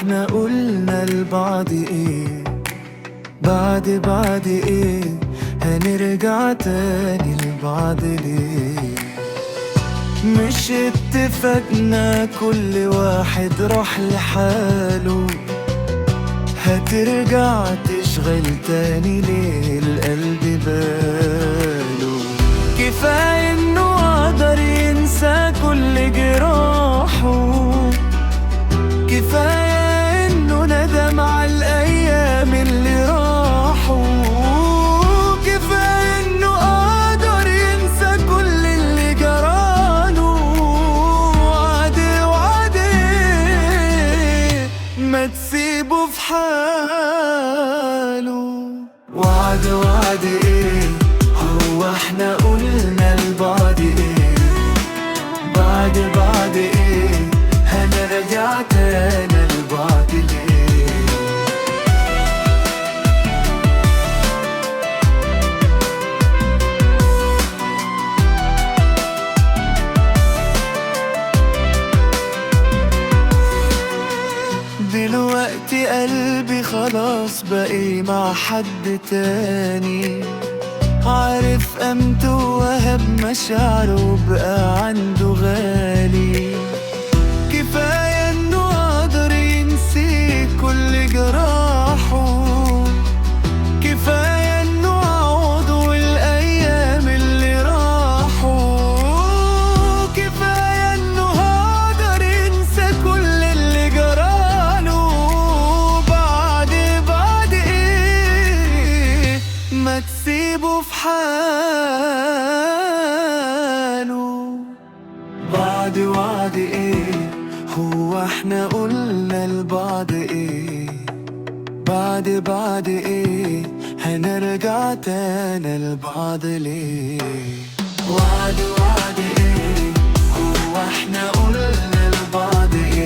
احنا قلنا لبعض ايه؟ بعد ايه هنرجع تاني لبعض ليه؟ مش اتفقنا كل واحد راح لحاله؟ هترجع تشغل تاني ليه القلب باله؟ كفاية انه قدر ينسى كل جراحه، كفاية انه ندم على الايام اللي راحوا، كفاية انه قدر ينسى كل اللي جراله. وعد ما تسيبه في حاله. وعد ايه هو احنا قلنا لبعض ايه؟ بعد ايه هنرجع تاني لبعض ليه؟ دلوقتي قلبي خلاص بقي مع حد تاني، عارف قيمته وهب مشاعره بقى عنده غالي. كفاية انه قدر ينسي كل جراحه، كفاية انه عوضه الايام اللي راحوا، كفاية انه قدر ينسى كل اللي جراله. بعد ايه ما تسيبه في حاله. وعد ايه هو احنا قلنا لبعض ايه؟ بعد ايه هنرجع تاني لبعض ليه؟ وعد ايه هو احنا قلنا لبعض ايه؟